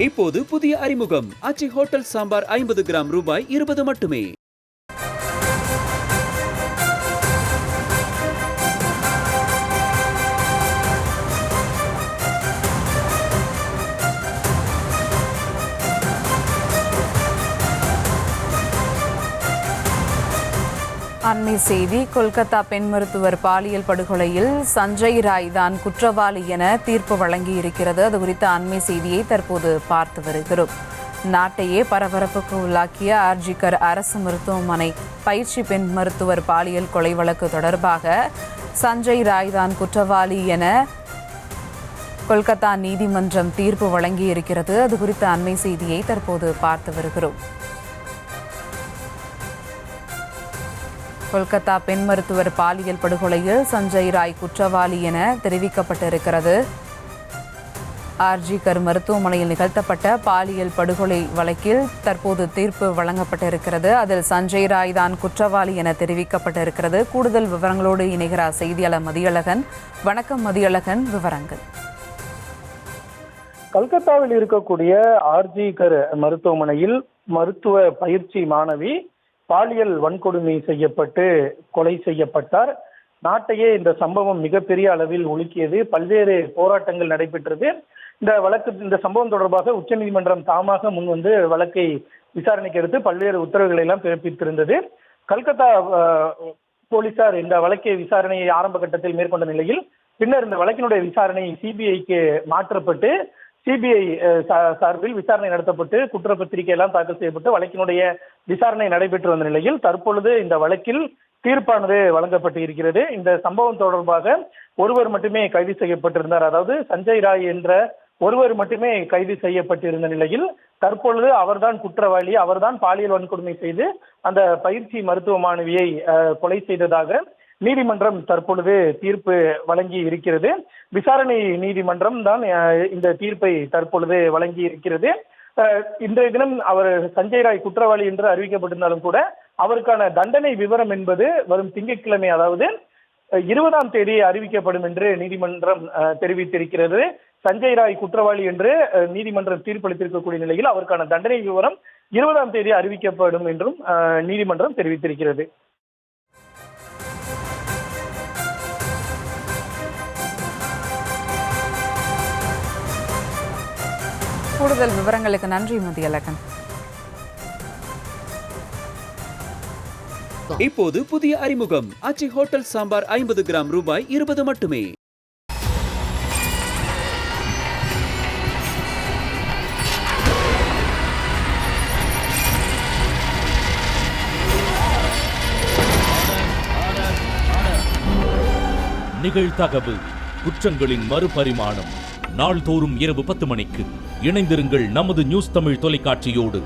இப்போது புதிய அறிமுகம் ஆச்சி ஹோட்டல் சாம்பார் 50 கிராம் ரூபாய் 20 மட்டுமே. அண்மை செய்தி. கொல்கத்தா பெண் மருத்துவர் பாலியல் படுகொலையில் சஞ்சய் ராய் தான் குற்றவாளி என தீர்ப்பு வழங்கியிருக்கிறது. அது குறித்த அண்மை செய்தியை தற்போது பார்த்து வருகிறோம். நாட்டையே பரபரப்புக்கு உள்ளாக்கிய ஆர்ஜிகர் அரசு மருத்துவமனை பயிற்சி பெண் மருத்துவர் பாலியல் கொலை வழக்கு தொடர்பாக சஞ்சய் ராய் தான் குற்றவாளி என கொல்கத்தா நீதிமன்றம் தீர்ப்பு வழங்கியிருக்கிறது. அது குறித்த அண்மை செய்தியை தற்போது பார்த்து வருகிறோம். கொல்கத்தா பெண் மருத்துவர் பாலியல் படுகொலையில் சஞ்சய் ராய் குற்றவாளி என தெரிவிக்கப்பட்டிருக்கிறது. ஆர்ஜிகர் மருத்துவமனையில் நிகழ்த்தப்பட்ட பாலியல் படுகொலை வழக்கில் தற்போது தீர்ப்பு வழங்கப்பட்டிருக்கிறது. அதில் சஞ்சய் ராய் தான் குற்றவாளி என தெரிவிக்கப்பட்டிருக்கிறது. கூடுதல் விவரங்களோடு இணைகிறார் செய்தியாளர் மதியழகன். வணக்கம் மதியழகன், விவரங்கள். கல்கத்தாவில் இருக்கக்கூடிய ஆர்ஜிகர் மருத்துவமனையில் மருத்துவ பயிற்சி மாணவி பாலியல் வன்கொடுமை செய்யப்பட்டு கொலை செய்யப்பட்டார். நாட்டையே இந்த சம்பவம் மிகப்பெரிய அளவில் உலுக்கியது. பல்வேறு போராட்டங்கள் நடைபெற்றது. இந்த சம்பவம் தொடர்பாக உச்சநீதிமன்றம் தாமாக முன் வந்து வழக்கை விசாரணைக்கு எடுத்து பல்வேறு உத்தரவுகளை எல்லாம் பிறப்பித்திருந்தது. கல்கத்தா போலீசார் இந்த வழக்கை விசாரணையை ஆரம்ப கட்டத்தில் மேற்கொண்ட நிலையில் பின்னர் இந்த வழக்கினுடைய விசாரணை சிபிஐக்கு மாற்றப்பட்டு சிபிஐ சார்பில் விசாரணை நடத்தப்பட்டு குற்றப்பத்திரிகை எல்லாம் தாக்கல் செய்யப்பட்டு வழக்கினுடைய விசாரணை நடைபெற்று வந்த நிலையில் தற்பொழுது இந்த வழக்கில் தீர்ப்பானது வழங்கப்பட்டு இருக்கிறது. இந்த சம்பவம் தொடர்பாக ஒருவர் மட்டுமே கைது செய்யப்பட்டிருந்தார். அதாவது சஞ்சய் ராய் என்ற ஒருவர் மட்டுமே கைது செய்யப்பட்டிருந்த நிலையில் தற்பொழுது அவர்தான் குற்றவாளி, அவர்தான் பாலியல் வன்கொடுமை செய்து அந்த பயிற்சி மருத்துவ மாணவியை கொலை செய்ததாக நீதிமன்றம் தற்பொழுது தீர்ப்பு வழங்கி இருக்கிறது. விசாரணை நீதிமன்றம் தான் இந்த தீர்ப்பை தற்பொழுது வழங்கி இருக்கிறது. இன்றைய தினம் அவர் சஞ்சய் ராய் குற்றவாளி என்று அறிவிக்கப்பட்டிருந்தாலும் கூட அவருக்கான தண்டனை விவரம் என்பது வரும் திங்கட்கிழமை, அதாவது 20ஆம் தேதி அறிவிக்கப்படும் என்று நீதிமன்றம் தெரிவித்திருக்கிறது. சஞ்சய் ராய் குற்றவாளி என்று நீதிமன்றம் தீர்ப்பளித்திருக்கக்கூடிய நிலையில் அவருக்கான தண்டனை விவரம் 20ஆம் தேதி அறிவிக்கப்படும் என்றும் நீதிமன்றம் தெரிவித்திருக்கிறது. கூடுதல் விவரங்களுக்கு நன்றி மதியழகன். இப்போது புதிய அறிமுகம் ஆச்சி ஹோட்டல் சாம்பார் 50 கிராம் ரூபாய் 20 மட்டுமே. நிகழ்தகவு குற்றங்களின் மறுபரிமாணம் நாள்தோறும் இரவு 10 மணிக்கு இணைந்திருங்கள் நமது நியூஸ் தமிழ் தொலைக்காட்சியோடு.